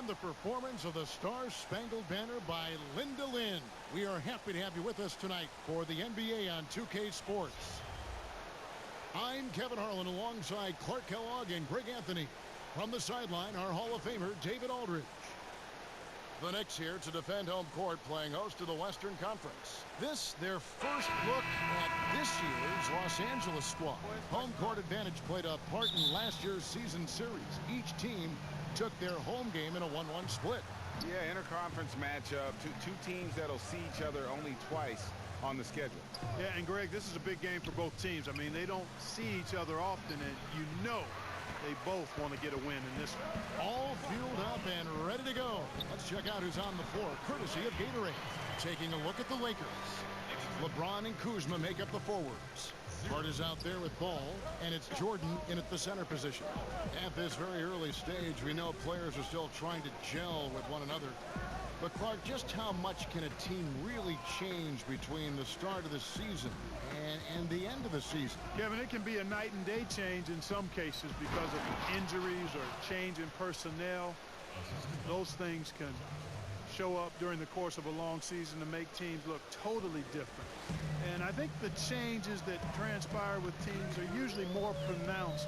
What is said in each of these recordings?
And the performance of the Star-Spangled Banner by Linda Lynn. We are happy to have you with us tonight for the NBA on 2K Sports. I'm Kevin Harlan alongside Clark Kellogg and Greg Anthony. From the sideline, our Hall of Famer, David Aldridge. The Knicks here to defend home court, playing host to the Western Conference. This, their first look at this year's Los Angeles squad. Home court advantage played a part in last year's season series. Each team took their home game in a 1-1 split. Yeah, interconference matchup. Two teams that'll see each other only twice on the schedule. Yeah, and Greg, this is a big game for both teams. I mean, they don't see each other often, and you know they both want to get a win in this one. All fueled up and ready to go. Let's check out who's on the floor, courtesy of Gatorade. Taking a look at the Lakers. LeBron and Kuzma make up the forwards. Hart is out there with ball, and it's Jordan in at the center position. At this very early stage, we know players are still trying to gel with one another. But Clark, just how much can a team really change between the start of the season and the end of the season? Kevin, it can be a night and day change in some cases because of injuries or change in personnel. Those things can show up during the course of a long season to make teams look totally different. And I think the changes that transpire with teams are usually more pronounced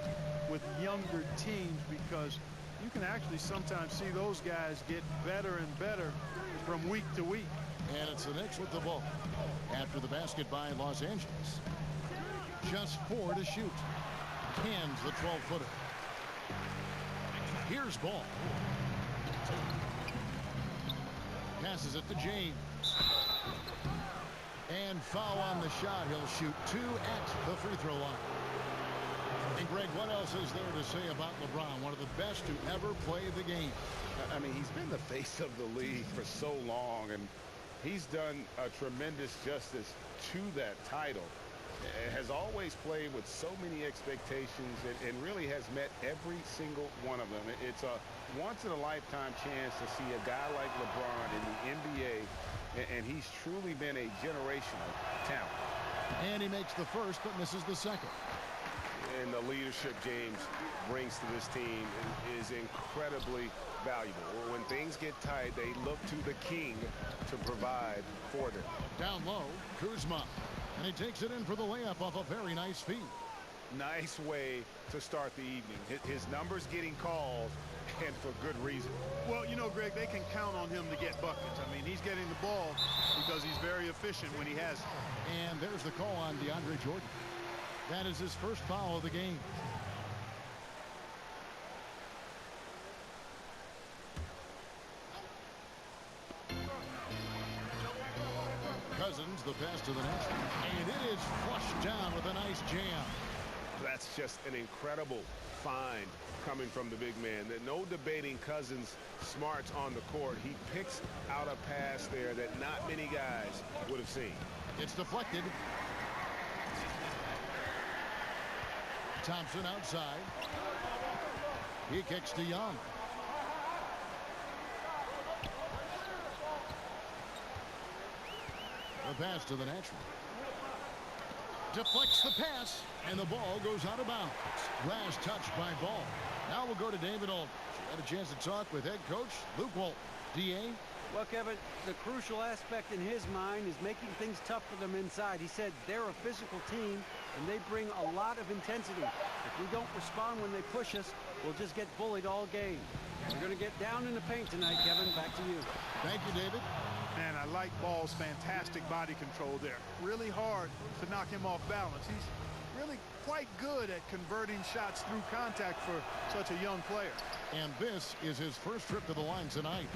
with younger teams because you can actually sometimes see those guys get better and better from week to week. And it's the Knicks with the ball. After the basket by Los Angeles. Just 4 to shoot. Cans the 12-footer. Here's ball. Passes it to James. And foul on the shot. He'll shoot 2 at the free throw line. And Greg, what else is there to say about LeBron? One of the best to ever play the game. I mean, he's been the face of the league for so long, and he's done a tremendous justice to that title. Has always played with so many expectations and really has met every single one of them. It's a once-in-a-lifetime chance to see a guy like LeBron in the NBA, and he's truly been a generational talent. And he makes the first but misses the second. And the leadership James brings to this team is incredibly valuable. When things get tight, they look to the king to provide for them. Down low, Kuzma. And he takes it in for the layup off a very nice feed. Nice way to start the evening. His numbers getting called, and for good reason. Well, you know, Greg, they can count on him to get buckets. I mean, he's getting the ball because he's very efficient when he has it. And there's the call on DeAndre Jordan. That is his first foul of the game. Cousins, the pass to the net. And it is flushed down with a nice jam. That's just an incredible find coming from the big man. No debating Cousins' smarts on the court. He picks out a pass there that not many guys would have seen. It's deflected. Thompson outside. He kicks to Young. The pass to the natural. Deflects the pass, and the ball goes out of bounds. Last touch by Ball. Now we'll go to David Aldridge. Had a chance to talk with head coach Luke Walton. D.A.? Well, Kevin, the crucial aspect in his mind is making things tough for them inside. He said they're a physical team, and they bring a lot of intensity. If we don't respond when they push us, we'll just get bullied all game. We're going to get down in the paint tonight, Kevin. Back to you. Thank you, David. Man, I like Ball's fantastic body control there. Really hard to knock him off balance. He's really quite good at converting shots through contact for such a young player. And this is his first trip to the line tonight.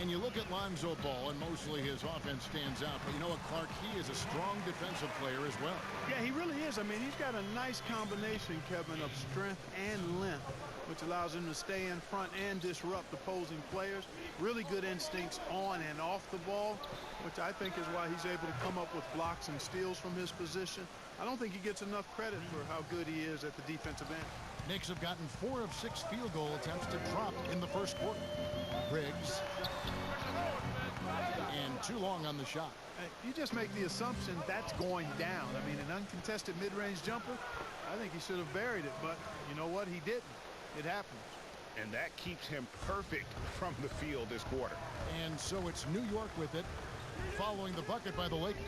And you look at Lonzo Ball, and mostly his offense stands out. But you know what, Clark? He is a strong defensive player as well. Yeah, he really is. I mean, he's got a nice combination, Kevin, of strength and length, which allows him to stay in front and disrupt opposing players. Really good instincts on and off the ball, which I think is why he's able to come up with blocks and steals from his position. I don't think he gets enough credit for how good he is at the defensive end. Knicks have gotten 4 of 6 field goal attempts to drop in the first quarter. Briggs. And too long on the shot. You just make the assumption that's going down. I mean, an uncontested mid-range jumper, I think he should have buried it, but you know what? He didn't. It happens. And that keeps him perfect from the field this quarter. And so it's New York with it, following the bucket by the Lakers.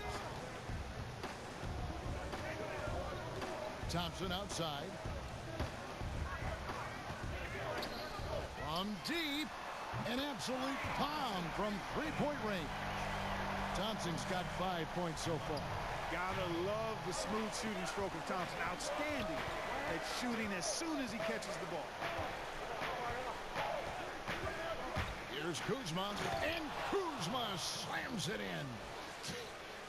Thompson outside. From deep, an absolute bomb from three-point range. Thompson's got 5 points so far. Gotta love the smooth shooting stroke of Thompson. Outstanding at shooting as soon as he catches the ball. Here's Kuzma, and Kuzma slams it in.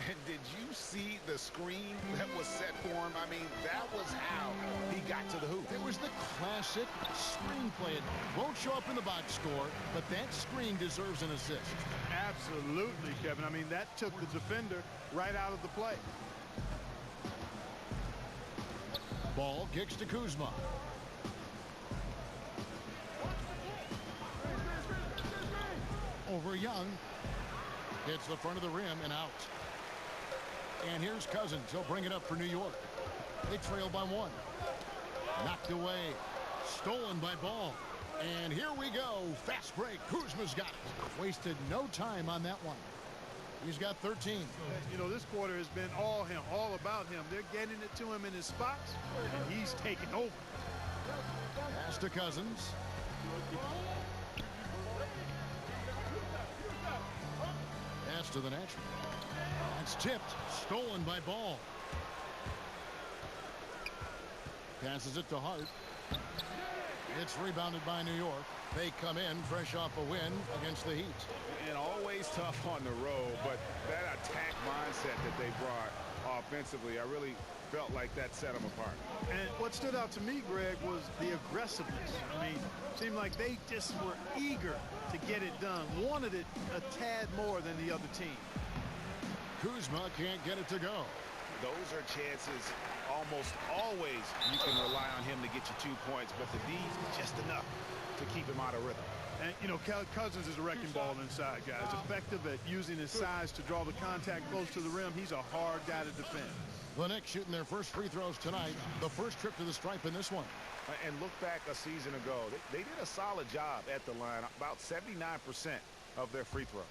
And did you see the screen that was set for him? I mean, that was how he got to the hoop. It was the classic screen play. It won't show up in the box score, but that screen deserves an assist. Absolutely, Kevin. I mean, that took the defender right out of the play. Ball kicks to Kuzma. Over Young. Hits the front of the rim and out. And here's Cousins. He'll bring it up for New York. They trail by 1. Knocked away. Stolen by Ball. And here we go. Fast break. Kuzma's got it. Wasted no time on that one. He's got 13. You know, this quarter has been all him, all about him. They're getting it to him in his spots, and he's taking over. Pass to Cousins. Pass to the natural. It's tipped. Stolen by Ball. Passes it to Hart. It's rebounded by New York. They come in fresh off a win against the Heat. And always tough on the road, but that attack mindset that they brought offensively, I really felt like that set them apart. And what stood out to me, Greg, was the aggressiveness. I mean, it seemed like they just were eager to get it done, wanted it a tad more than the other team. Kuzma can't get it to go. Those are chances almost always you can rely on him to get you 2 points, but the D's just enough to keep him out of rhythm. And, you know, Cousins is a wrecking ball inside, guys. Effective at using his size to draw the contact close to the rim. He's a hard guy to defend. The Knicks shooting their first free throws tonight. The first trip to the stripe in this one. And look back a season ago. They did a solid job at the line, about 79% of their free throws.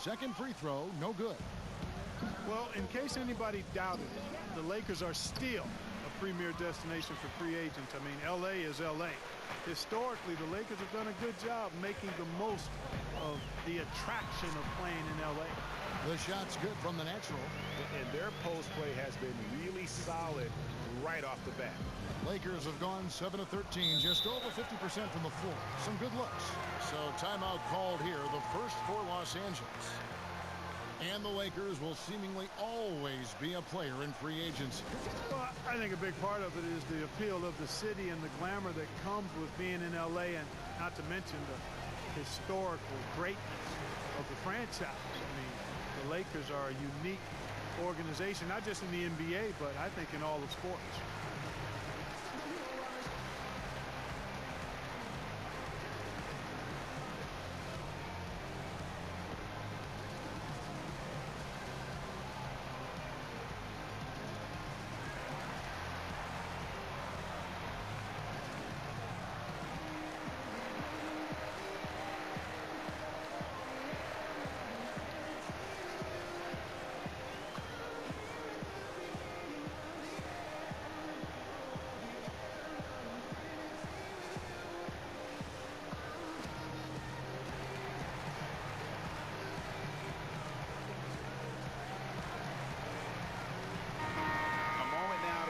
Second free throw, no good. Well, in case anybody doubted it, the Lakers are still a premier destination for free agents. I mean, L.A. is L.A. Historically, the Lakers have done a good job making the most of the attraction of playing in L.A. The shot's good from the natural. And their post play has been really solid right off the bat. Lakers have gone 7 of 13, just over 50% from the floor. Some good looks. So timeout called here, the first for Los Angeles. And the Lakers will seemingly always be a player in free agency. Well, I think a big part of it is the appeal of the city and the glamour that comes with being in L.A. and not to mention the historical greatness of the franchise. I mean, the Lakers are a unique organization, not just in the NBA, but I think in all of sports.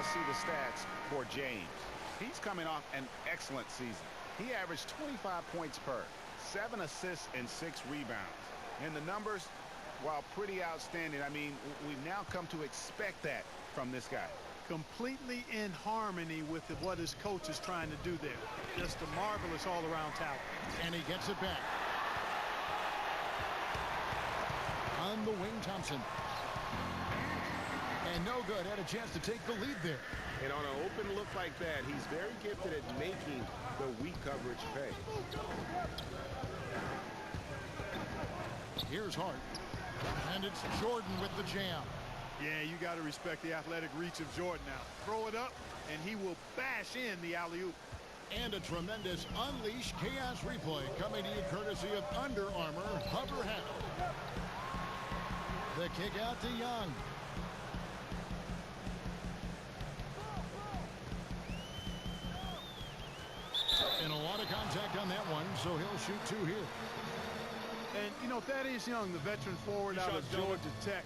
See the stats for James. He's coming off an excellent season. He averaged 25 points per, 7 assists and 6 rebounds. And the numbers, while pretty outstanding, I mean, we've now come to expect that from this guy. Completely in harmony with what his coach is trying to do there. Just a marvelous all-around talent. And he gets it back. On the wing, Thompson. And no good. Had a chance to take the lead there. And on an open look like that, he's very gifted at making the weak coverage pay. Here's Hart. And it's Jordan with the jam. Yeah, you got to respect the athletic reach of Jordan now. Throw it up, and he will bash in the alley-oop. And a tremendous Unleash Chaos replay coming to you courtesy of Under Armour Hover Hat. The kick out to Young. And a lot of contact on that one, so he'll shoot two here. And, you know, Thaddeus Young, the veteran forward out of Georgia Tech,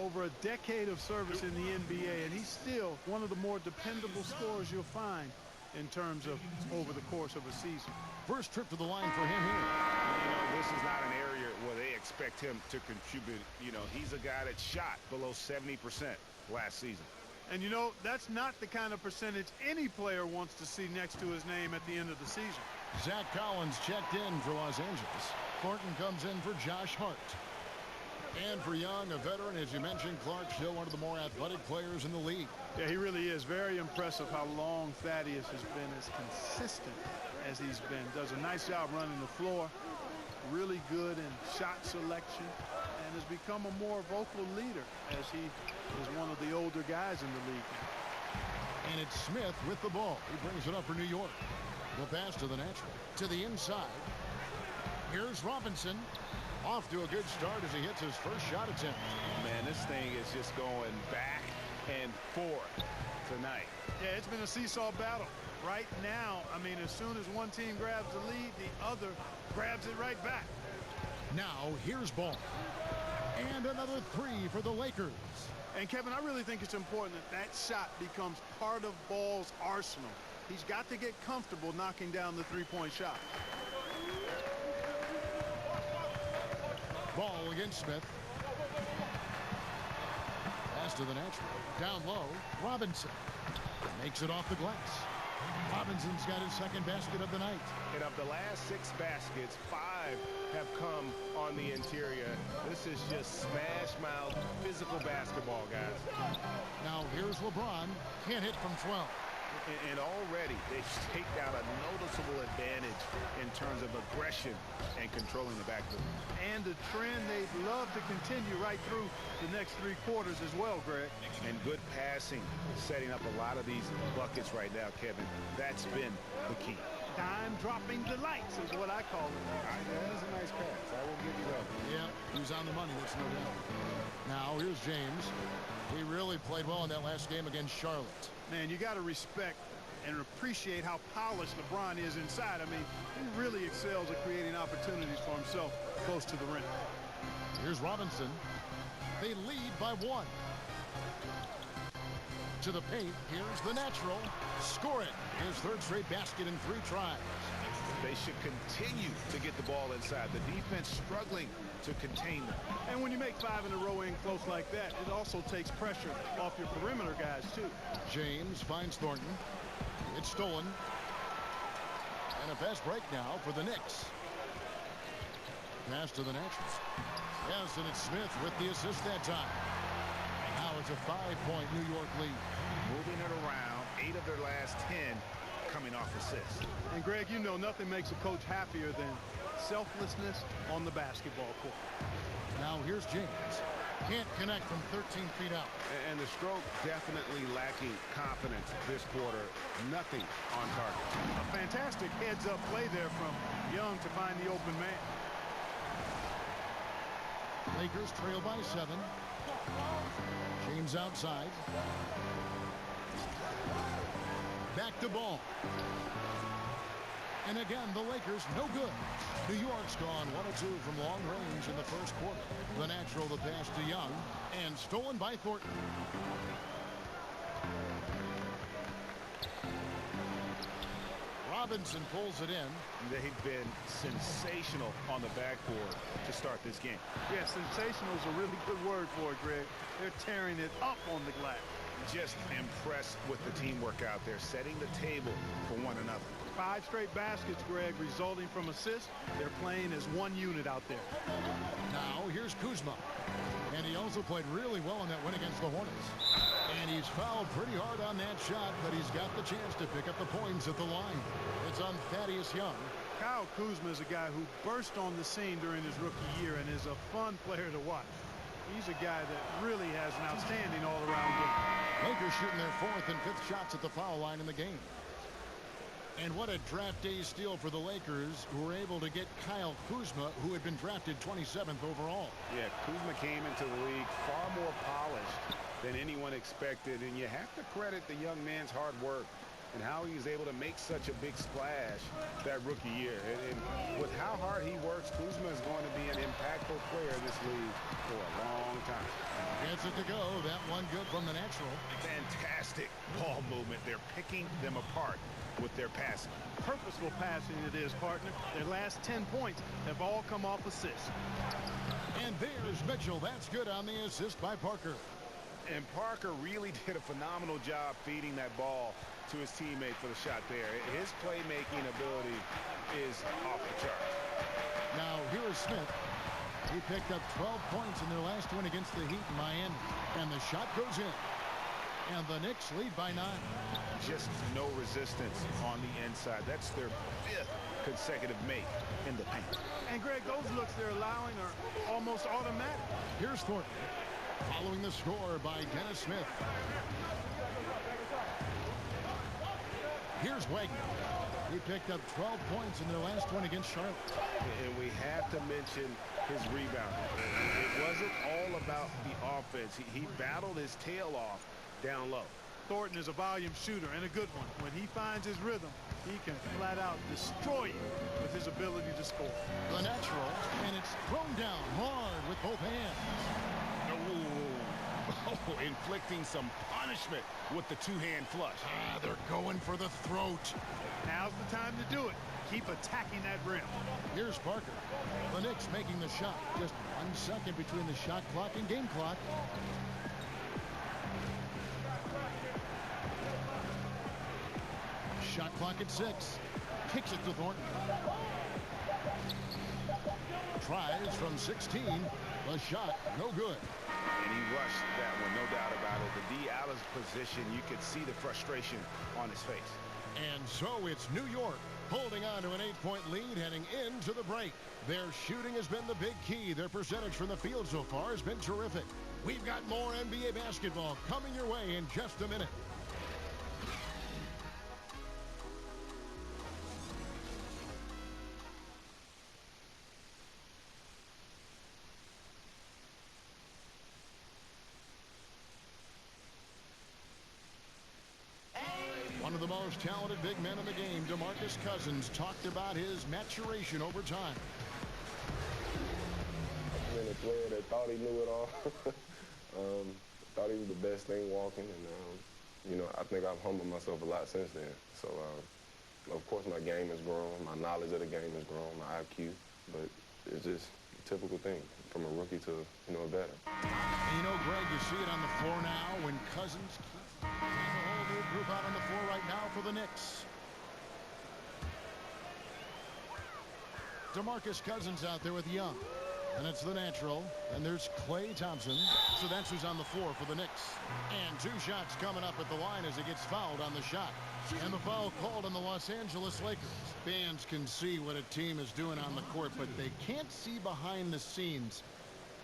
over a decade of service in the NBA, and he's still one of the more dependable scorers you'll find in terms of over the course of a season. First trip to the line for him here. You know, this is not an area where they expect him to contribute. You know, he's a guy that shot below 70% last season. And, you know, that's not the kind of percentage any player wants to see next to his name at the end of the season. Zach Collins checked in for Los Angeles. Thornton comes in for Josh Hart. And for Young, a veteran, as you mentioned, Clark, still one of the more athletic players in the league. Yeah, he really is. Very impressive how long Thaddeus has been as consistent as he's been. Does a nice job running the floor. Really good in shot selection. And has become a more vocal leader as he is one of the older guys in the league. And it's Smith with the ball. He brings it up for New York. The pass to the natural. To the inside. Here's Robinson. Off to a good start as he hits his first shot attempt. Man, this thing is just going back and forth tonight. Yeah, it's been a seesaw battle. Right now, I mean, as soon as one team grabs the lead, the other grabs it right back. Now, here's Ball. And another three for the Lakers. And, Kevin, I really think it's important that that shot becomes part of Ball's arsenal. He's got to get comfortable knocking down the three-point shot. Ball against Smith. Pass to the natural. Down low, Robinson makes it off the glass. Robinson's got his second basket of the night. And of the last 6 baskets, 5 have come on the interior. This is just smash mouth physical basketball, guys. Now here's LeBron. Can't hit from 12. And already they've taken out a noticeable advantage in terms of aggression and controlling the backcourt. And a trend they'd love to continue right through the next 3 quarters as well, Greg. And good passing, setting up a lot of these buckets right now, Kevin. That's been the key. Dime-dropping delights is what I call it. That is a nice pass. I will give you that. Yeah, he was on the money, that's no doubt. Now here's James. He really played well in that last game against Charlotte. Man, you got to respect and appreciate how polished LeBron is inside. I mean, he really excels at creating opportunities for himself close to the rim. Here's Robinson. They lead by 1. To the paint. Here's the natural. Score it. His third straight basket in 3 tries. They should continue to get the ball inside. The defense struggling to contain them. And when you make 5 in a row in close like that, it also takes pressure off your perimeter guys, too. James finds Thornton. It's stolen. And a fast break now for the Knicks. Pass to the naturals. Yes, and it's Smith with the assist that time. Now it's a 5-point New York lead. Moving it around, 8 of their last 10 coming off assists. And Greg, you know nothing makes a coach happier than selflessness on the basketball court. Now here's James. Can't connect from 13 feet out. And the stroke definitely lacking confidence this quarter. Nothing on target. A fantastic heads-up play there from Young to find the open man. Lakers trail by 7. James outside. Back to Ball. And again, the Lakers no good. New York's gone 1 of 2 from long range in the first quarter. The natural, the pass to Young, and stolen by Thornton. Robinson pulls it in. They've been sensational on the backboard to start this game. Yeah, sensational is a really good word for it, Greg. They're tearing it up on the glass. Just impressed with the teamwork out there, setting the table for one another. 5 straight baskets, Greg, resulting from assists. They're playing as one unit out there. Now here's Kuzma. And he also played really well in that win against the Hornets. And he's fouled pretty hard on that shot, but he's got the chance to pick up the points at the line. It's on Thaddeus Young. Kyle Kuzma is a guy who burst on the scene during his rookie year and is a fun player to watch. He's a guy that really has an outstanding all-around game. Lakers shooting their 4th and 5th shots at the foul line in the game. And what a draft day steal for the Lakers, who were able to get Kyle Kuzma, who had been drafted 27th overall. Yeah, Kuzma came into the league far more polished than anyone expected, and you have to credit the young man's hard work and how he was able to make such a big splash that rookie year. And with how hard he works, Kuzma is going to be an impactful player in this league for a long time. Gets it to go. That one good from the natural. Fantastic ball movement. They're picking them apart with their passing. Purposeful passing it is, partner. Their last 10 points have all come off assists. And there's Mitchell. That's good on the assist by Parker. And Parker really did a phenomenal job feeding that ball to his teammate for the shot there. His playmaking ability is off the charts. Now here is Smith. He picked up 12 points in their last win against the Heat in Miami. And the shot goes in. And the Knicks lead by 9. Just no resistance on the inside. That's their 5th consecutive make in the paint. And Greg, those looks they're allowing are almost automatic. Here's Thornton. Following the score by Dennis Smith. Here's Wagner. He picked up 12 points in their last one against Charlotte. And we have to mention his rebounding. It wasn't all about the offense. He battled his tail off down low. Thornton is a volume shooter and a good one. When he finds his rhythm, he can flat out destroy you with his ability to score. The natural, and it's thrown down hard with both hands. Oh, inflicting some punishment with the two-hand flush. They're going for the throat. Now's the time to do it. Keep attacking that rim. Here's Parker. The Knicks making the shot. Just 1 second between the shot clock and game clock. Shot clock at 6. Kicks it to Thornton. Tries from 16. The shot, no good. And he rushed that one, no doubt about it. The D out of position, you could see the frustration on his face. And so it's New York holding on to an 8-point lead heading into the break. Their shooting has been the big key. Their percentage from the field so far has been terrific. We've got more NBA basketball coming your way in just a minute. One of the most talented big men in the game, DeMarcus Cousins, talked about his maturation over time. I've been a player that thought he knew it all. Thought he was the best thing walking, and you know, I think I've humbled myself a lot since then. So, of course, my game has grown, my knowledge of the game has grown, my IQ, but it's just a typical thing from a rookie to, you know, a veteran. And you know, Greg, you see it on the floor now when Cousins keeps a whole new group out on the floor right now for the Knicks. DeMarcus Cousins out there with Young. And it's the natural. And there's Klay Thompson. So that's who's on the floor for the Knicks. And 2 shots coming up at the line as he gets fouled on the shot. And the foul called on the Los Angeles Lakers. Fans can see what a team is doing on the court, but they can't see behind the scenes.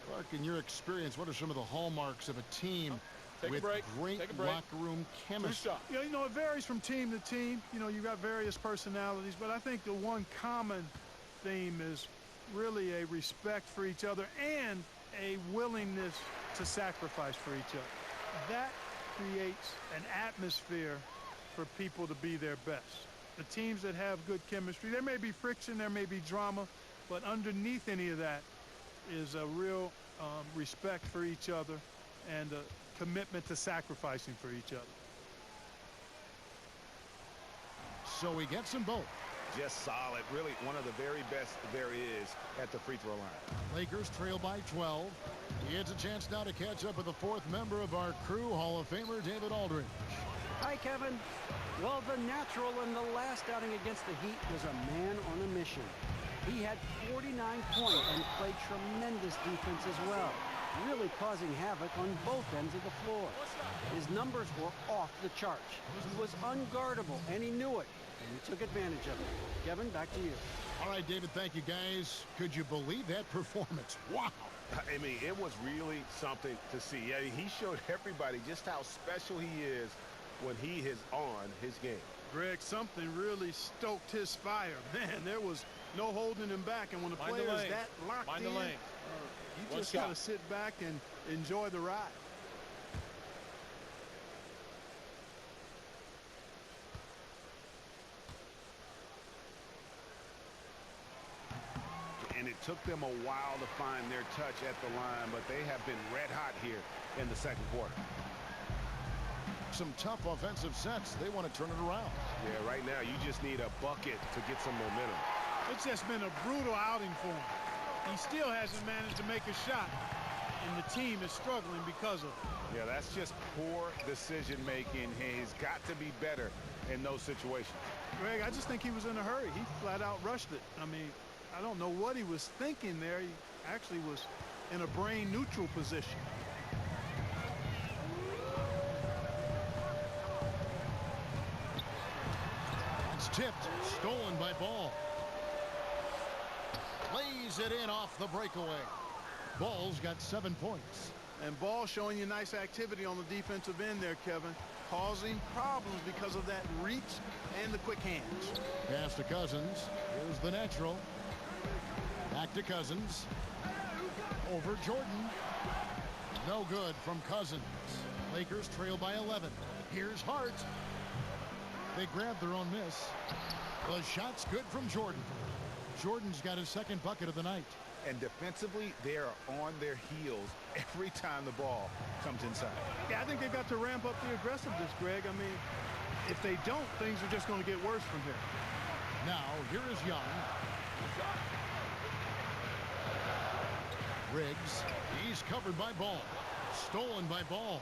Clark, in your experience, what are some of the hallmarks of a team with great locker room chemistry? Yeah, you know, it varies from team to team. You know, you got various personalities, but I think the one common theme is really a respect for each other and a willingness to sacrifice for each other. That creates an atmosphere for people to be their best. The teams that have good chemistry, there may be friction, there may be drama, but underneath any of that is a real respect for each other and a commitment to sacrificing for each other. So he gets them both. Just solid. Really one of the very best there is at the free throw line. Lakers trail by 12. He has a chance now to catch up with the 4th member of our crew, Hall of Famer David Aldridge. Hi, Kevin. Well, the natural in the last outing against the Heat was a man on a mission. He had 49 points and played tremendous defense as well, really causing havoc on both ends of the floor. His numbers were off the charts. He was unguardable, and he knew it, and he took advantage of it. Kevin, back to you. All right, David, thank you, guys. Could you believe that performance? Wow. I mean, it was really something to see. Yeah, he showed everybody just how special he is when he is on his game. Greg, something really stoked his fire. Man, there was no holding him back. And when the player's that locked in, you just got to sit back and enjoy the ride. And it took them a while to find their touch at the line, but they have been red hot here in the second quarter. Some tough offensive sets. They want to turn it around. Yeah, right now you just need a bucket to get some momentum. It's just been a brutal outing for him. He still hasn't managed to make a shot, and the team is struggling because of it. Yeah, that's just poor decision making. He's got to be better in those situations. Greg, I just think he was in a hurry. He flat out rushed it. I mean, I don't know what he was thinking there. He actually was in a brain neutral position. It's tipped, stolen by Ball. Lays it in off the breakaway. Ball's got 7 points. And Ball showing you nice activity on the defensive end there, Kevin. Causing problems because of that reach and the quick hands. Pass to Cousins. Here's the natural. Back to Cousins. Over Jordan. No good from Cousins. Lakers trail by 11. Here's Hart. They grab their own miss. The shot's good from Jordan. Jordan's got his second bucket of the night. And defensively, they are on their heels every time the ball comes inside. Yeah, I think they've got to ramp up the aggressiveness, Greg. I mean, if they don't, things are just going to get worse from here. Now, here is Young. Riggs. He's covered by Ball. Stolen by Ball.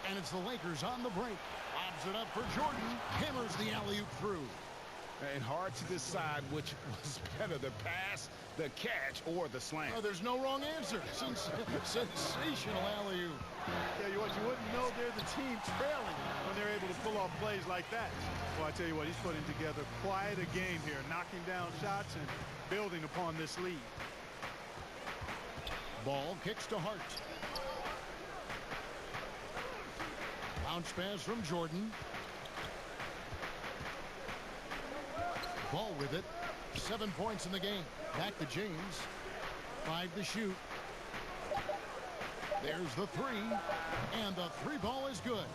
And it's the Lakers on the break. Lobs it up for Jordan. Hammers the alley-oop through. And hard to decide which was better, the pass, the catch, or the slam. Oh, there's no wrong answer. Sensational alley-oop. Yeah, what you wouldn't know, they're the team trailing when they're able to pull off plays like that. Well, I tell you what, he's putting together quite a game here, knocking down shots and building upon this lead. Ball kicks to Hart. Bounce pass from Jordan. Ball with it. 7 points in the game. Back to James. 5 to shoot. There's the three. And the three ball is good.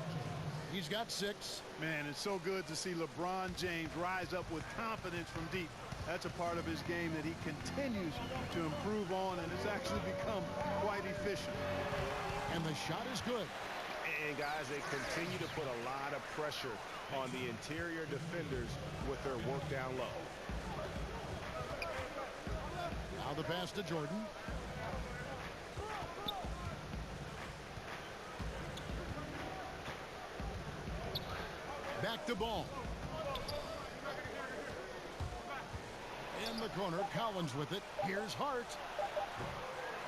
He's got 6. Man, it's so good to see LeBron James rise up with confidence from deep. That's a part of his game that he continues to improve on, and it's actually become quite efficient. And the shot is good. And guys, they continue to put a lot of pressure on the interior defenders with their work down low. Now the pass to Jordan. Back to Ball. In the corner, Collins with it. Here's Hart.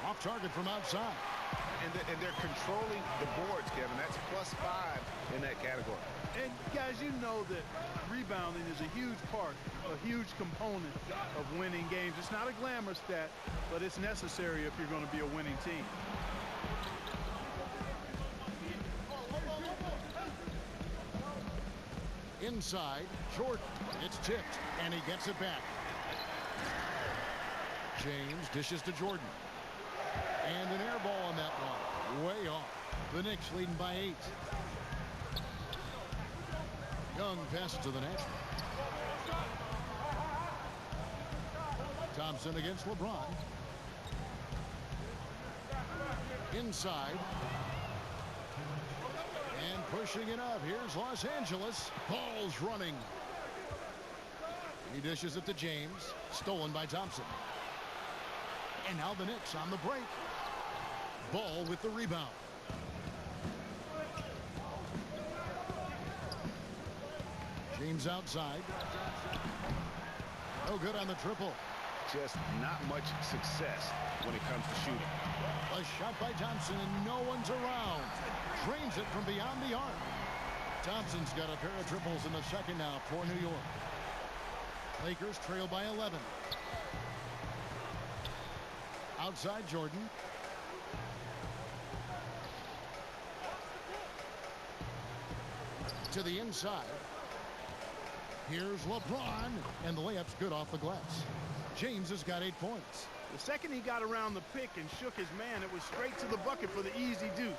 Off target from outside. And they're controlling the boards, Kevin. That's +5 in that category. And guys, you know that rebounding is a huge part, a huge component of winning games. It's not a glamour stat, but it's necessary if you're going to be a winning team. Inside, Jordan. It's tipped, and he gets it back. James dishes to Jordan. And an air ball on that one. Way off. The Knicks leading by 8. Young passes to the natural. Thompson against LeBron. Inside. And pushing it up. Here's Los Angeles. Ball's running. He dishes it to James. Stolen by Thompson. And now the Knicks on the break. Ball with the rebound. James outside. No good on the triple. Just not much success when it comes to shooting. A shot by Thompson, and no one's around. Drains it from beyond the arc. Thompson's got a pair of triples in the second now for New York. Lakers trail by 11. Outside Jordan. To the inside. Here's LeBron, and the layup's good off the glass. James has got 8 points. The second he got around the pick and shook his man, it was straight to the bucket for the easy deuce.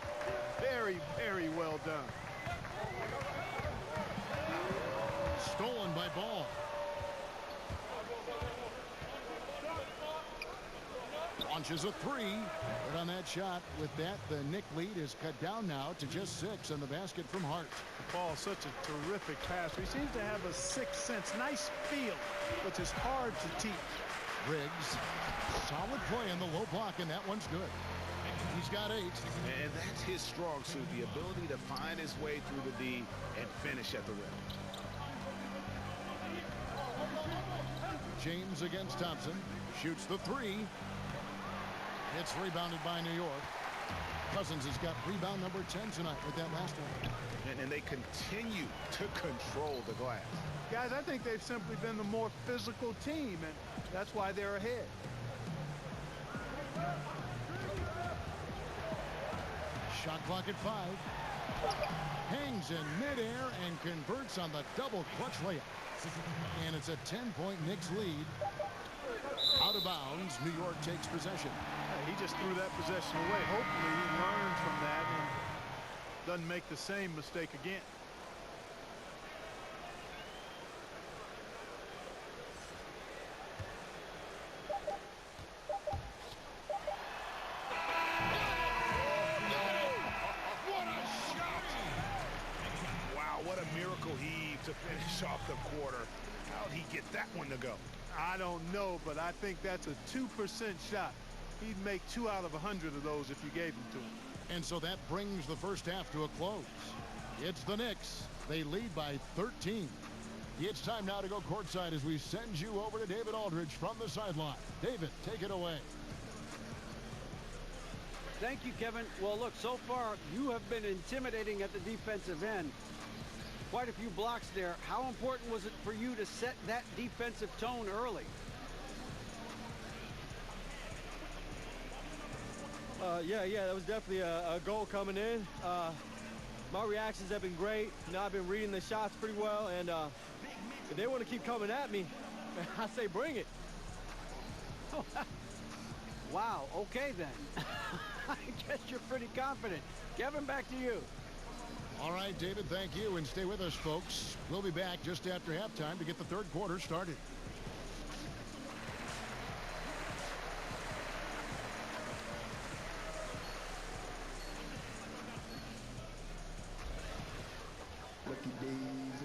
Very, very well done. Stolen by Ball. Launches a three. But on that shot, with that, the Knick lead is cut down now to just 6 on the basket from Hart. Ball, such a terrific passer. He seems to have a sixth sense, nice feel, which is hard to teach. Riggs, solid play in the low block, and that one's good. He's got 8. And that's his strong suit, the ability to find his way through the D and finish at the rim. James against Thompson. Shoots the 3. It's rebounded by New York. Cousins has got rebound number 10 tonight with that last one. And they continue to control the glass. Guys, I think they've simply been the more physical team, and that's why they're ahead. Shot clock at 5. Hangs in midair and converts on the double clutch layup. And it's a 10-point Knicks lead. Out of bounds, New York takes possession. He just threw that possession away. Hopefully he learned from that and doesn't make the same mistake again. What a miracle heave to finish off the quarter. How'd he get that one to go? I don't know, but I think that's a 2% shot. He'd make 2 out of 100 of those if you gave them to him. And so that brings the first half to a close. It's the Knicks. They lead by 13. It's time now to go courtside as we send you over to David Aldridge from the sideline. David, take it away. Thank you, Kevin. Well, look, so far you have been intimidating at the defensive end. Quite a few blocks there. How important was it for you to set that defensive tone early? Yeah, that was definitely a goal coming in. My reactions have been great. You know, I've been reading the shots pretty well, and if they want to keep coming at me, I say bring it. Wow, okay then. I guess you're pretty confident. Kevin, back to you. All right, David, thank you, and stay with us, folks. We'll be back just after halftime to get the third quarter started.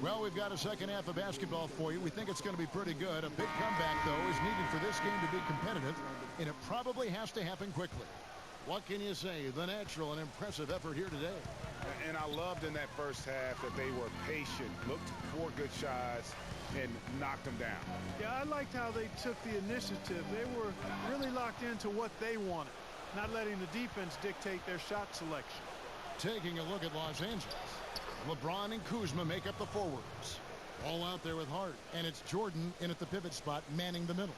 Well, we've got a second half of basketball for you. We think it's going to be pretty good. A big comeback, though, is needed for this game to be competitive, and it probably has to happen quickly. What can you say? The natural and impressive effort here today. And I loved in that first half that they were patient, looked for good shots, and knocked them down. Yeah, I liked how they took the initiative. They were really locked into what they wanted, not letting the defense dictate their shot selection. Taking a look at Los Angeles. LeBron and Kuzma make up the forwards. All out there with Hart, and it's Jordan in at the pivot spot, manning the middle.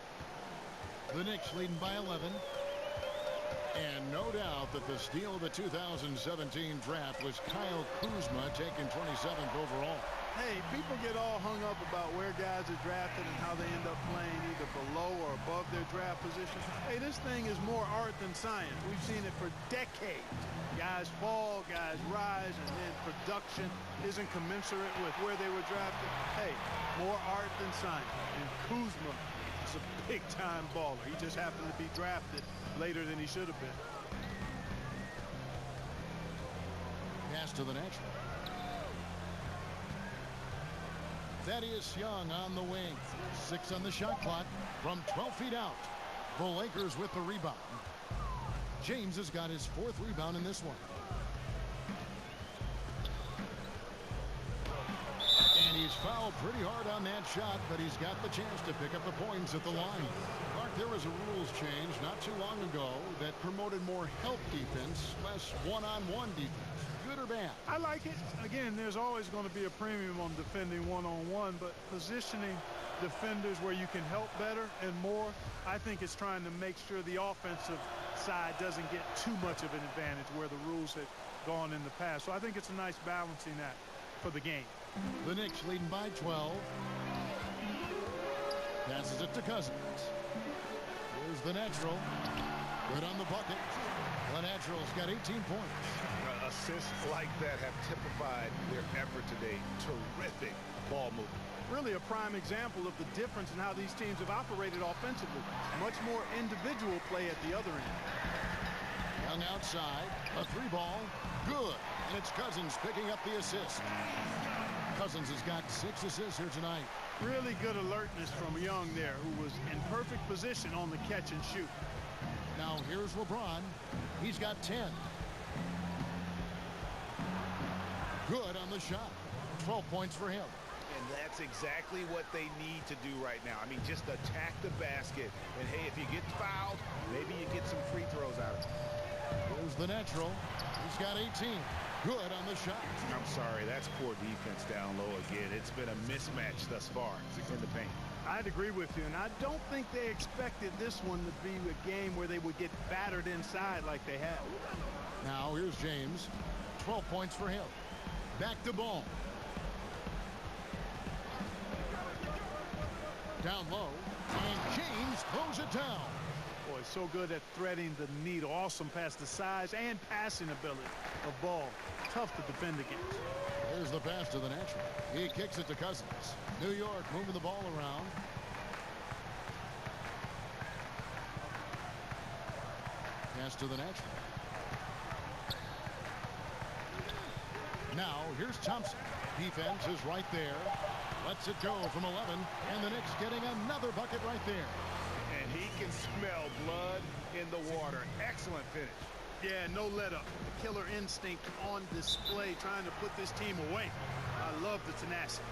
The Knicks leading by 11. And no doubt that the steal of the 2017 draft was Kyle Kuzma, taken 27th overall. Hey, people get all hung up about where guys are drafted and how they end up playing either below or above their draft position. Hey, this thing is more art than science. We've seen it for decades. Guys fall, guys rise, and then production isn't commensurate with where they were drafted. Hey, more art than science. And Kuzma is a big-time baller. He just happened to be drafted later than he should have been. Pass to the natural. Thaddeus Young on the wing. 6 on the shot clock from 12 feet out. The Lakers with the rebound. James has got his 4th rebound in this one. And he's fouled pretty hard on that shot, but he's got the chance to pick up the points at the line. Clark, there was a rules change not too long ago that promoted more help defense, less one-on-one defense. Good or bad? I like it. Again, there's always going to be a premium on defending one-on-one, but positioning defenders where you can help better and more, I think it's trying to make sure the offensive side doesn't get too much of an advantage where the rules had gone in the past. So I think it's a nice balancing act for the game. The Knicks leading by 12. Passes it to Cousins. Here's the natural. Good on the bucket. The natural's got 18 points. Assists like that have typified their effort today. Terrific ball movement. Really a prime example of the difference in how these teams have operated offensively. Much more individual play at the other end. Young outside. A three ball. Good. And it's Cousins picking up the assist. Cousins has got 6 assists here tonight. Really good alertness from Young there, who was in perfect position on the catch and shoot. Now here's LeBron. He's got 10. Good on the shot. 12 points for him. And that's exactly what they need to do right now. I mean, just attack the basket. And, hey, if you get fouled, maybe you get some free throws out of it. Here's the natural. He's got 18. Good on the shot. I'm sorry, that's poor defense down low again. It's been a mismatch thus far in the paint. I'd agree with you, and I don't think they expected this one to be a game where they would get battered inside like they have. Now here's James. 12 points for him. Back to ball. Down low. And James throws it down. Boy, so good at threading the needle. Awesome past the size and passing ability of Ball. Tough to defend against. There's the pass to the natural. He kicks it to Cousins. New York moving the ball around. Pass to the natural. Now here's Thompson. Defense is right there. Lets it go from 11. And the Knicks getting another bucket right there. And he can smell blood in the water. Excellent finish. Yeah, no let up. The killer instinct on display, trying to put this team away. I love the tenacity.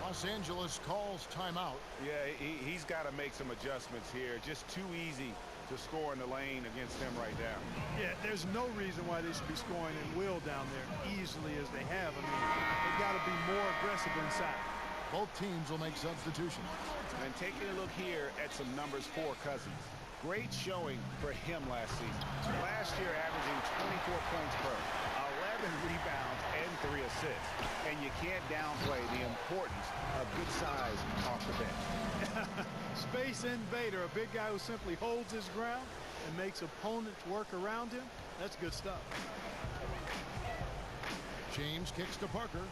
Los Angeles calls timeout. Yeah, he's got to make some adjustments here. Just too easy to score in the lane against them right now. Yeah, there's no reason why they should be scoring at will down there easily as they have. I mean, they've got to be more aggressive inside. Both teams will make substitutions. And taking a look here at some numbers for Cousins. Great showing for him last season. Last year averaging 24 points per, 11 rebounds, and 3 assists. And you can't downplay the importance of good size off the bench. Space invader, a big guy who simply holds his ground and makes opponents work around him. That's good stuff. James kicks to Parker.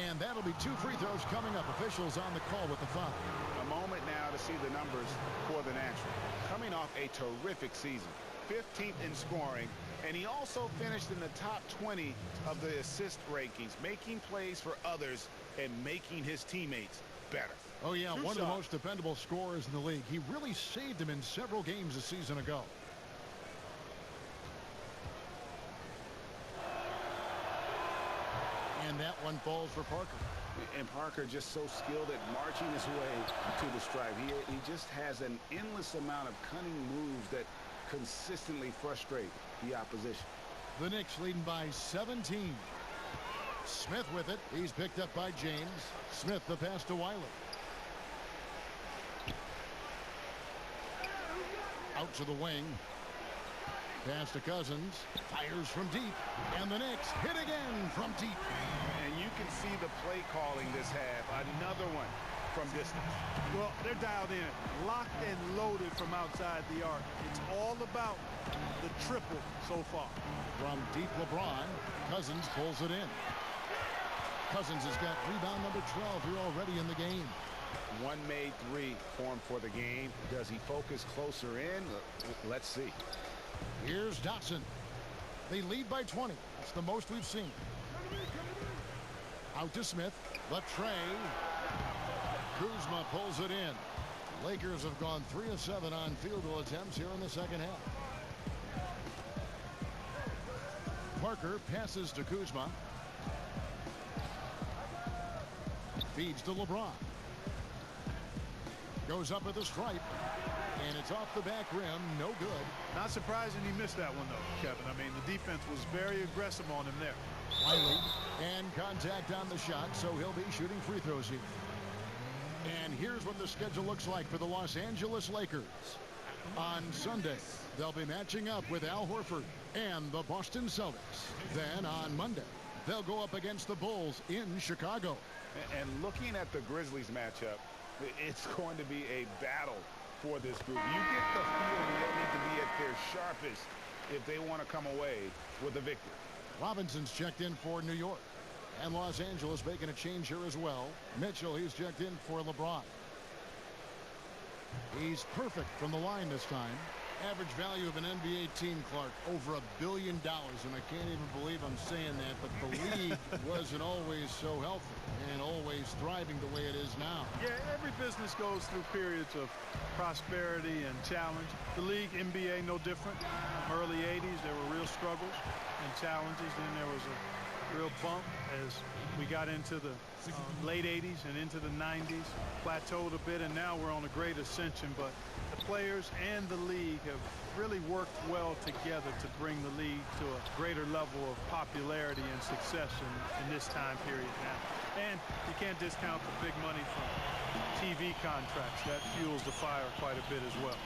And that'll be 2 free throws coming up. Officials on the call with the foul. A moment now to see the numbers for the natural. Coming off a terrific season. 15th in scoring. And he also finished in the top 20 of the assist rankings. Making plays for others and making his teammates better. Oh, yeah, True one shot. of the most dependable scorers in the league. He really saved him in several games a season ago. And that one falls for Parker. And Parker just so skilled at marching his way to the stripe. He just has an endless amount of cunning moves that consistently frustrate the opposition. The Knicks leading by 17. Smith with it. He's picked up by James. Smith the pass to Wiley. Out to the wing. Pass to Cousins. Fires from deep. And the Knicks hit again from deep. And you can see the play calling this half. Another one from distance. Well, they're dialed in, locked and loaded from outside the arc. It's all about the triple so far. From deep LeBron, Cousins pulls it in. Cousins has got rebound number 12 here already in the game. One made 3 formed for the game. Does he focus closer in? Let's see. Here's Dotson. They lead by 20. It's the most we've seen. Out to Smith. The tray. Kuzma pulls it in. Lakers have gone 3 of 7 on field goal attempts here in the second half. Parker passes to Kuzma. Feeds to LeBron. Goes up at the stripe. And it's off the back rim. No good. Not surprising he missed that one, though, Kevin. I mean, the defense was very aggressive on him there. Wiley, and contact on the shot, so he'll be shooting free throws here. And here's what the schedule looks like for the Los Angeles Lakers. On Sunday, they'll be matching up with Al Horford and the Boston Celtics. Then on Monday, they'll go up against the Bulls in Chicago. And looking at the Grizzlies matchup, it's going to be a battle for this group. You get the feeling they'll need to be at their sharpest if they want to come away with a victory. Robinson's checked in for New York. And Los Angeles making a change here as well. Mitchell, he's checked in for LeBron. He's perfect from the line this time. Average value of an NBA team, Clark, over $1 billion. And I can't even believe I'm saying that, but the league wasn't always so healthy and always thriving the way it is now. Yeah, every business goes through periods of prosperity and challenge. The league, NBA, no different. Early 80s, there were real struggles and challenges. Then there was a real bump as we got into the late 80s and into the 90s. Plateaued a bit, and now we're on a great ascension. But the players and the league have really worked well together to bring the league to a greater level of popularity and success in this time period now. And you can't discount the big money from TV contracts. That fuels the fire quite a bit as well.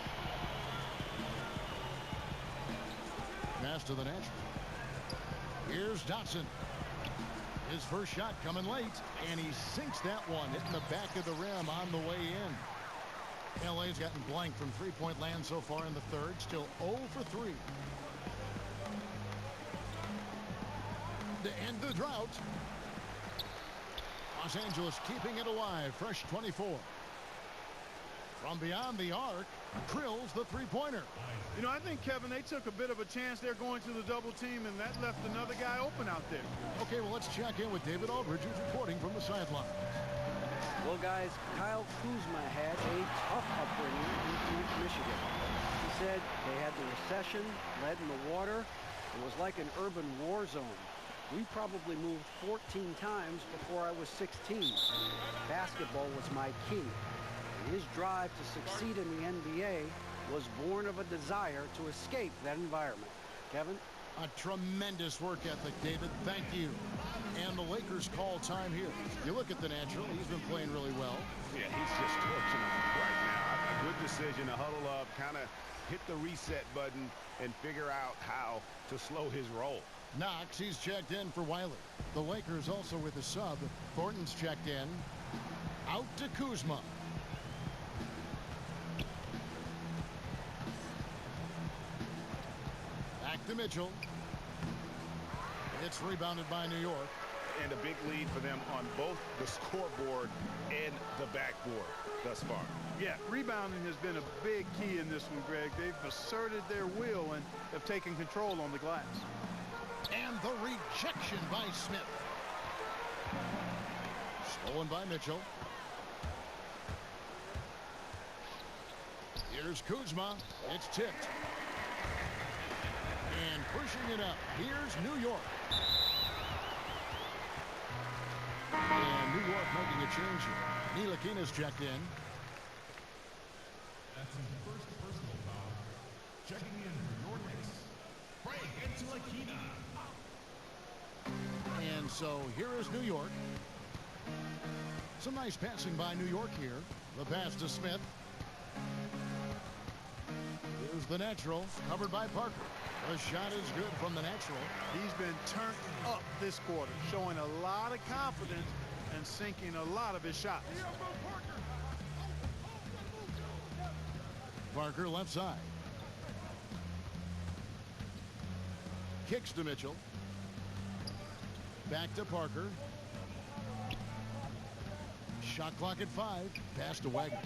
Pass to the natural. Here's Dotson. His first shot coming late, and he sinks that one, hitting the back of the rim on the way in. LA's gotten blank from three-point land so far in the third, still 0 for 3. To end the drought, Los Angeles keeping it alive, fresh 24. From beyond the arc, drills the three-pointer. You know, I think, Kevin, they took a bit of a chance there going to the double team, and that left another guy open out there. Okay, well, let's check in with David Aldridge, who's reporting from the sideline. Well, guys, Kyle Kuzma had a tough upbringing in Flint, Michigan. He said they had the recession, lead in the water. It was like an urban war zone. We probably moved 14 times before I was 16. Basketball was my key. And his drive to succeed in the NBA was born of a desire to escape that environment. Kevin? A tremendous work ethic, David. Thank you. And the Lakers call time here. You look at the natural. He's been playing really well. Yeah, he's just torching them right now. A good decision to huddle up, kind of hit the reset button, and figure out how to slow his roll. Knox, he's checked in for Wiley. The Lakers also with a sub. Thornton's checked in. Out to Kuzma. Back to Mitchell. It's rebounded by New York. And a big lead for them on both the scoreboard and the backboard thus far. Yeah, rebounding has been a big key in this one, Greg. They've asserted their will and have taken control on the glass. And the rejection by Smith. Stolen by Mitchell. Here's Kuzma. It's tipped. And pushing it up. Here's New York. And New York making a change here. Ntilikina's checked in. That's his first personal foul. Checking in for your Knicks, Frank Ntilikina. And so here is New York. Some nice passing by New York here. The pass to Smith. Here's the natural, covered by Parker. The shot is good from the natural. He's been turned up this quarter, showing a lot of confidence and sinking a lot of his shots. Parker left side. Kicks to Mitchell. Back to Parker. Shot clock at 5. Pass to Wagner.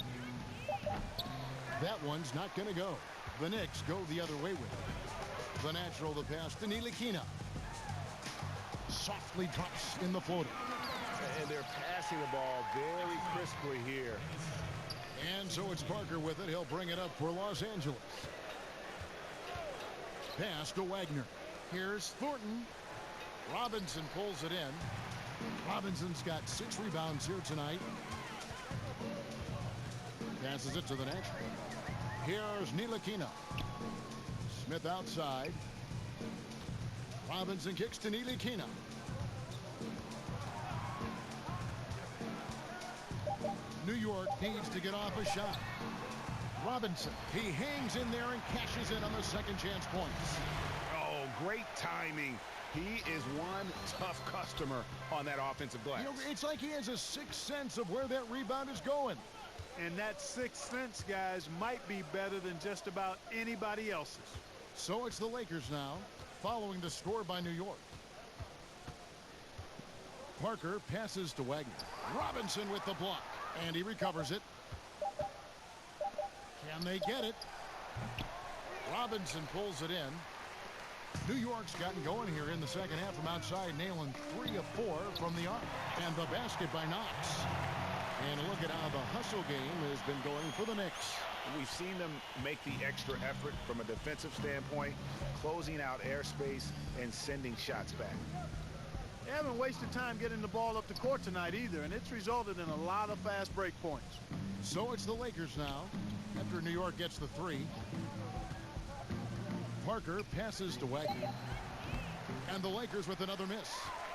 That one's not going to go. The Knicks go the other way with it. The natural, the pass to Ntilikina. Softly drops in the floater. And they're passing the ball very crisply here. And so it's Parker with it. He'll bring it up for Los Angeles. Pass to Wagner. Here's Thornton. Robinson pulls it in. Robinson's got 6 rebounds here tonight. Passes it to the natural. Here's Ntilikina. Smith outside. Robinson kicks to Ntilikina. New York needs to get off a shot. Robinson, he hangs in there and cashes in on the second chance points. Oh, great timing. He is one tough customer on that offensive glass. You know, it's like he has a sixth sense of where that rebound is going. And that sixth sense, guys, might be better than just about anybody else's. So it's the Lakers now, following the score by New York. Parker passes to Wagner. Robinson with the block, and he recovers it. Can they get it? Robinson pulls it in. New York's gotten going here in the second half from outside, nailing 3 of 4 from the arc. And the basket by Knox. And look at how the hustle game has been going for the Knicks. We've seen them make the extra effort from a defensive standpoint, closing out airspace and sending shots back. They haven't wasted time getting the ball up the court tonight either, and it's resulted in a lot of fast break points. So it's the Lakers now, after New York gets the 3. Parker passes to Wagner. And the Lakers with another miss.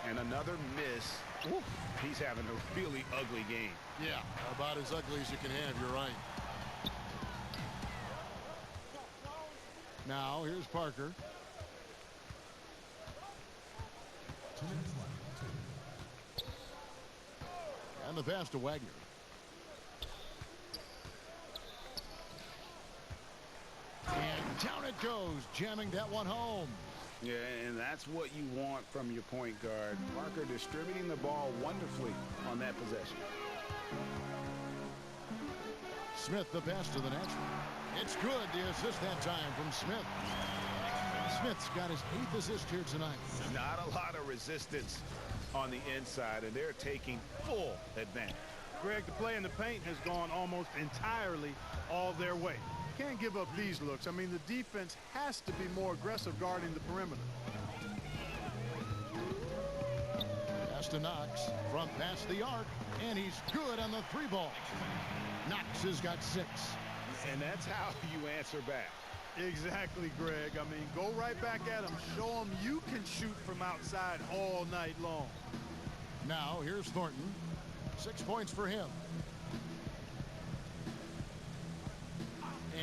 And another miss. Ooh, he's having a really ugly game. Yeah, about as ugly as you can have, you're right. Now, here's Parker. 2 minutes left. And the pass to Wagner. And down it goes, jamming that one home. Yeah, and that's what you want from your point guard. Parker distributing the ball wonderfully on that possession. Smith, the pass to the natural. It's good, the assist that time from Smith. Smith's got his 8th assist here tonight. Not a lot of resistance on the inside, and they're taking full advantage. Greg, the play in the paint has gone almost entirely all their way. Can't give up these looks. I mean, the defense has to be more aggressive guarding the perimeter. Pass to Knox from past the arc, and he's good on the 3-ball. Knox has got 6. And that's how you answer back. Exactly, Greg. I mean, go right back at him. Show him you can shoot from outside all night long. Now, here's Thornton. 6 points for him.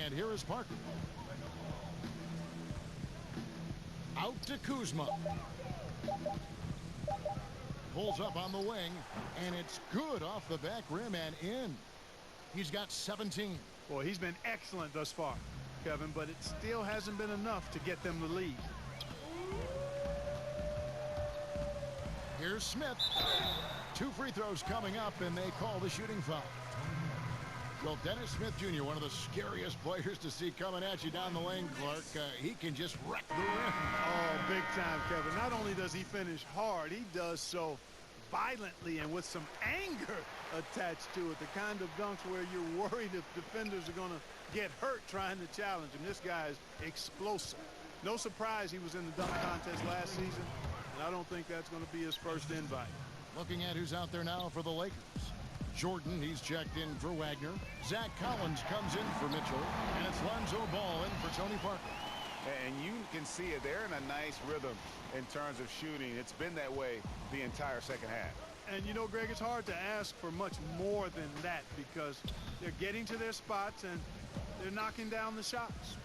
And here is Parker. Out to Kuzma. Pulls up on the wing, and it's good off the back rim and in. He's got 17. Boy, he's been excellent thus far, Kevin, but it still hasn't been enough to get them the lead. Here's Smith. 2 free throws coming up, and they call the shooting foul. Well, Dennis Smith Jr., one of the scariest players to see coming at you down the lane, Clark. He can just wreck the rim. Oh, big time, Kevin. Not only does he finish hard, he does so violently and with some anger attached to it. The kind of dunks where you're worried if defenders are going to get hurt trying to challenge him. This guy is explosive. No surprise he was in the dunk contest last season, and I don't think that's going to be his first invite. Looking at who's out there now for the Lakers. Jordan, he's checked in for Wagner. Zach Collins comes in for Mitchell. And it's Lonzo Ball in for Tony Parker. And you can see it. They're in a nice rhythm in terms of shooting. It's been that way the entire second half. And, you know, Greg, it's hard to ask for much more than that because they're getting to their spots and they're knocking down the shots.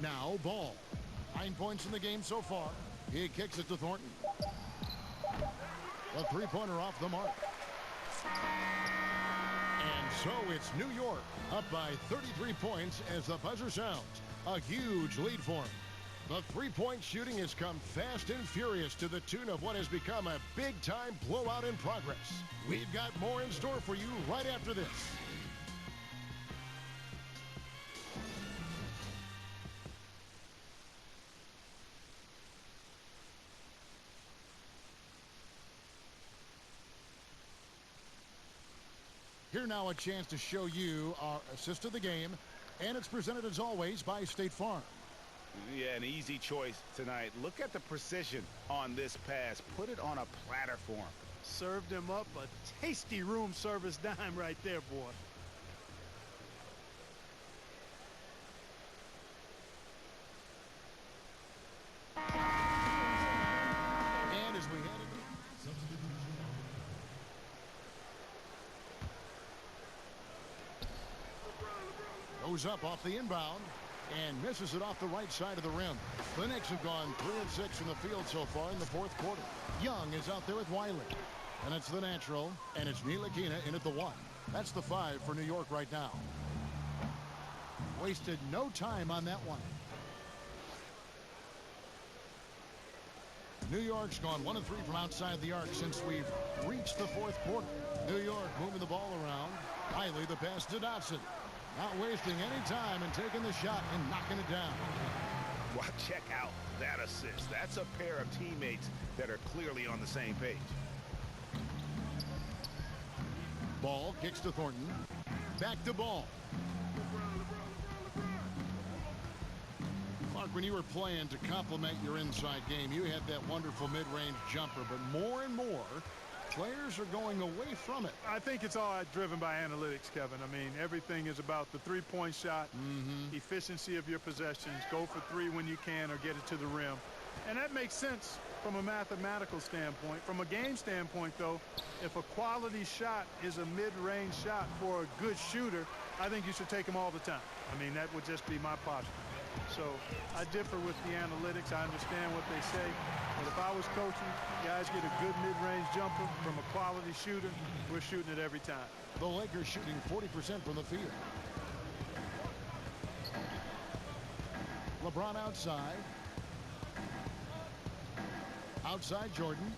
Now Ball. 9 points in the game so far. He kicks it to Thornton. A 3-pointer off the mark. And so it's New York up by 33 points as the buzzer sounds. A huge lead for him. The 3-point shooting has come fast and furious to the tune of what has become a big-time blowout in progress. We've got more in store for you right after this. Here now a chance to show you our assist of the game, and it's presented as always by State Farm. Yeah, an easy choice tonight. Look at the precision on this pass. Put it on a platter for him. Served him up a tasty room service dime right there, boy. Goes up off the inbound and misses it off the right side of the rim. The Knicks have gone 3 of 6 from the field so far in the fourth quarter. Young is out there with Wiley. And it's the natural, and it's Ntilikina in at the 1. That's the 5 for New York right now. Wasted no time on that one. New York's gone 1 of 3 from outside the arc since we've reached the fourth quarter. New York moving the ball around. Wiley the pass to Dotson. Not wasting any time and taking the shot and knocking it down. Well, check out that assist. That's a pair of teammates that are clearly on the same page. Ball kicks to Thornton. Back to Ball. Clark, when you were playing to complement your inside game, you had that wonderful mid-range jumper, but more and more players are going away from it. I think it's all driven by analytics, Kevin. I mean, everything is about the three-point shot, efficiency of your possessions, go for 3 when you can or get it to the rim. And that makes sense from a mathematical standpoint. From a game standpoint, though, if a quality shot is a mid-range shot for a good shooter, I think you should take them all the time. I mean, that would just be my posture. So I differ with the analytics. I understand what they say. But if I was coaching, guys get a good mid-range jumper from a quality shooter, we're shooting it every time. The Lakers shooting 40% from the field. LeBron outside. Outside Jordan.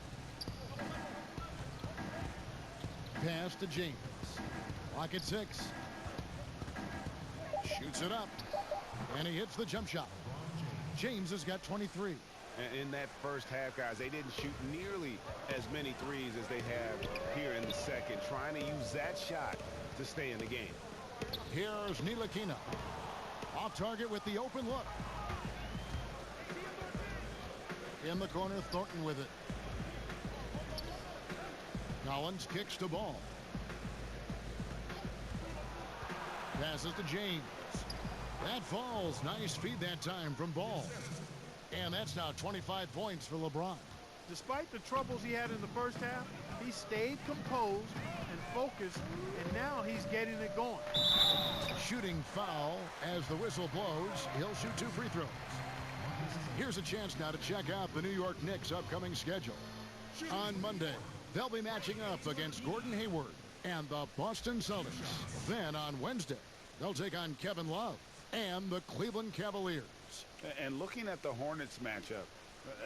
Pass to James. Clock at 6. Shoots it up. And he hits the jump shot. James has got 23. In that first half, guys, they didn't shoot nearly as many threes as they have here in the second, trying to use that shot to stay in the game. Here's Ntilikina. Off target with the open look. In the corner, Thornton with it. Collins kicks to Ball. Passes to James. That falls. Nice feed that time from Ball. And that's now 25 points for LeBron. Despite the troubles he had in the first half, he stayed composed and focused, and now he's getting it going. Shooting foul as the whistle blows. He'll shoot 2 free throws. Here's a chance now to check out the New York Knicks' upcoming schedule. On Monday, they'll be matching up against Gordon Hayward and the Boston Celtics. Then on Wednesday, they'll take on Kevin Love and the Cleveland Cavaliers. And looking at the Hornets matchup,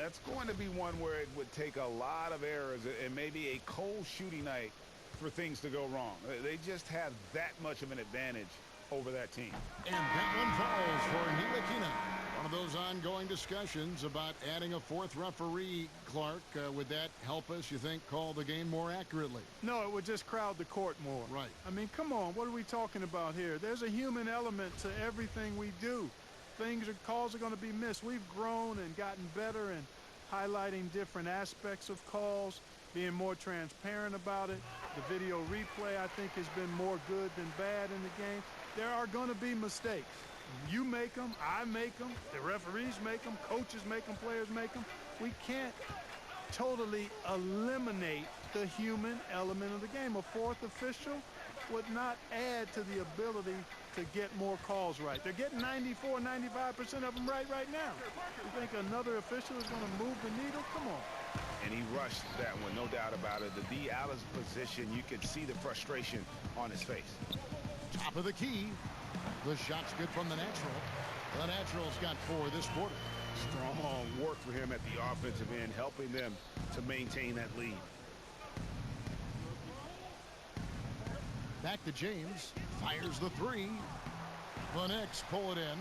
that's going to be one where it would take a lot of errors and maybe a cold shooting night for things to go wrong. They just have that much of an advantage over that team. And that one falls for Ntilikina. One of those ongoing discussions about adding a 4th referee, Clark. Would that help us, you think, call the game more accurately? No, it would just crowd the court more. Right. I mean, come on, what are we talking about here? There's a human element to everything we do. Calls are going to be missed. We've grown and gotten better in highlighting different aspects of calls, being more transparent about it. The video replay, I think, has been more good than bad in the game. There are going to be mistakes. You make them, I make them, the referees make them, coaches make them, players make them. We can't totally eliminate the human element of the game. A 4th official would not add to the ability to get more calls right. They're getting 94, 95% of them right now. You think another official is going to move the needle? Come on. And he rushed that one, no doubt about it. The D out of position, you could see the frustration on his face. Top of the key. The shot's good from the natural. The natural's got 4 this quarter. Strong work for him at the offensive end, helping them to maintain that lead. Back to James. Fires the 3. The Knicks pull it in.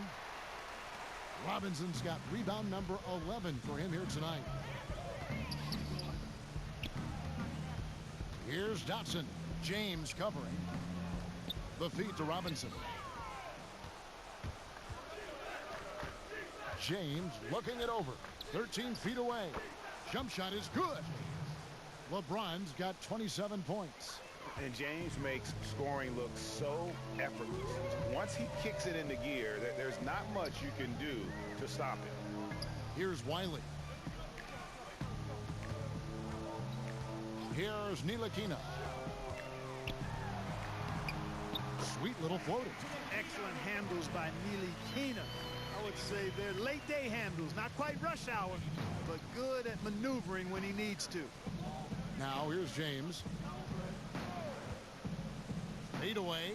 Robinson's got rebound number 11 for him here tonight. Here's Dotson. James covering. The feed to Robinson. James looking it over. 13 feet away. Jump shot is good. LeBron's got 27 points. And James makes scoring look so effortless. Once he kicks it into gear, there's not much you can do to stop him. Here's Wiley. Here's Ntilikina. sweet little floater. Excellent handles by Nilikina. I would say they're late day handles, not quite rush hour, but good at maneuvering when he needs to. Now here's James. Fade away.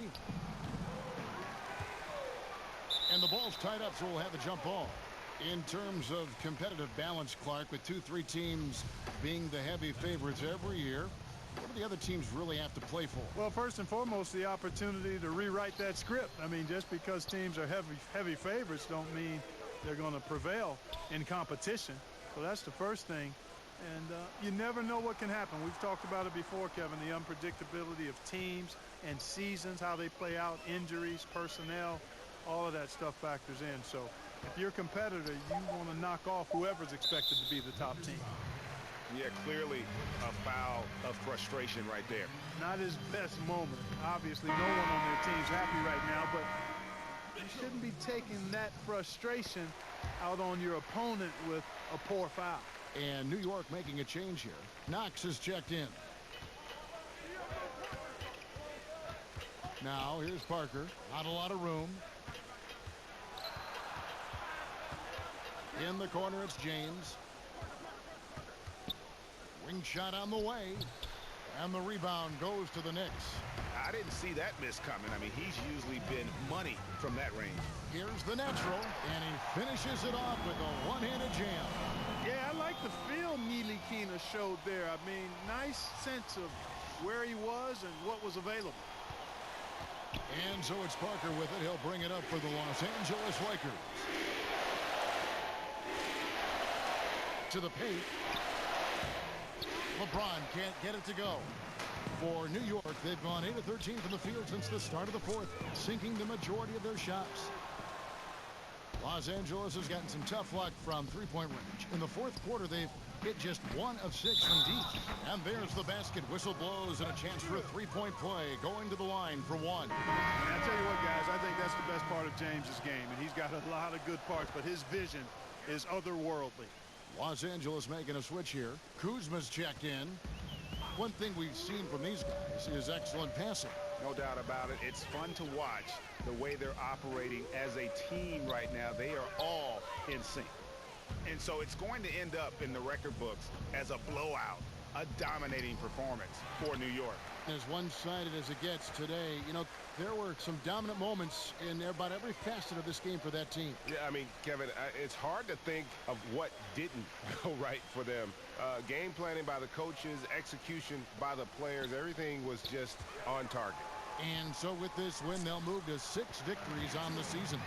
And the ball's tied up, so we'll have a jump ball. In terms of competitive balance, Clark, with 2-3 teams being the heavy favorites every year, what do the other teams really have to play for? Well, first and foremost, the opportunity to rewrite that script. I mean, just because teams are heavy favorites don't mean they're going to prevail in competition. So that's the first thing. And you never know what can happen. We've talked about it before, Kevin, the unpredictability of teams and seasons, how they play out, injuries, personnel, all of that stuff factors in. So if you're a competitor, you want to knock off whoever's expected to be the top team. Yeah, clearly a foul of frustration right there. Not his best moment. Obviously, no one on their team's happy right now, but you shouldn't be taking that frustration out on your opponent with a poor foul. And New York making a change here. Knox is checked in. Now here's Parker. Not a lot of room. In the corner, it's James. Wing shot on the way. And the rebound goes to the Knicks. I didn't see that miss coming. I mean, he's usually been money from that range. Here's the natural, and he finishes it off with a one-handed jam. Yeah, I like the feel Nilikina showed there. I mean, nice sense of where he was and what was available. And so it's Parker with it. He'll bring it up for the Los Angeles Lakers. To the paint. LeBron can't get it to go. For New York, they've gone 8 of 13 from the field since the start of the fourth, sinking the majority of their shots. Los Angeles has gotten some tough luck from three-point range. In the fourth quarter, they've hit just 1 of 6 from deep. And there's the basket. Whistle blows and a chance for a three-point play, going to the line for one. And I tell you what, guys, I think that's the best part of James's game. And he's got a lot of good parts, but his vision is otherworldly. Los Angeles making a switch here. Kuzma's checked in. One thing we've seen from these guys is excellent passing. No doubt about it. It's fun to watch the way they're operating as a team right now. They are all in sync. And so it's going to end up in the record books as a blowout, a dominating performance for New York. As one-sided as it gets today, you know, there were some dominant moments in about every facet of this game for that team. Yeah, I mean, Kevin, it's hard to think of what didn't go right for them. Game planning by the coaches, execution by the players, everything was just on target. And so with this win, they'll move to 6 victories on the season.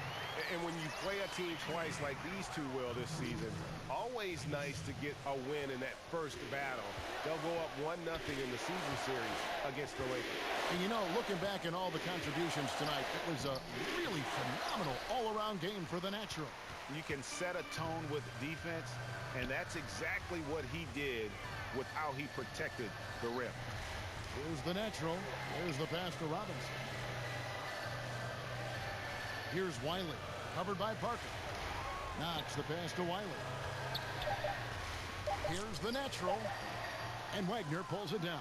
And when you play a team twice like these two will this season, always nice to get a win in that first battle. They'll go up 1-0 in the season series against the Lakers. And you know, looking back at all the contributions tonight, it was a really phenomenal all-around game for the Natural. You can set a tone with defense, and that's exactly what he did with how he protected the rim. Here's the Natural. Here's the pass to Robinson. Here's Wiley, covered by Parker. Knox the pass to Wiley. Here's the Natural, and Wagner pulls it down.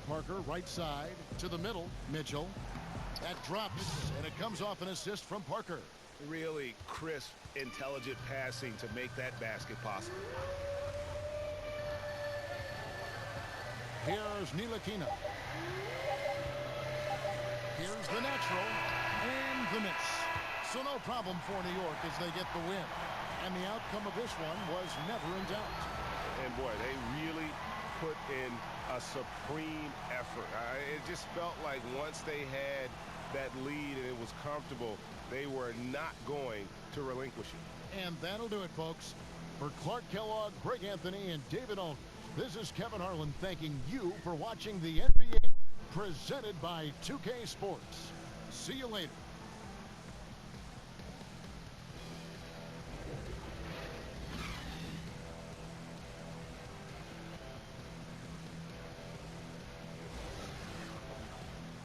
Parker right side to the middle. Mitchell. That drops, and it comes off an assist from Parker. Really crisp, intelligent passing to make that basket possible. Here's Nilikina. Here's the Natural, and the miss. So no problem for New York as they get the win. And the outcome of this one was never in doubt. And boy, they really put in a supreme effort. It just felt like once they had that lead and it was comfortable, they were not going to relinquish it. And that'll do it, folks. For Clark Kellogg, Greg Anthony, and David Aldridge, this is Kevin Harlan thanking you for watching the NBA presented by 2K Sports. See you later.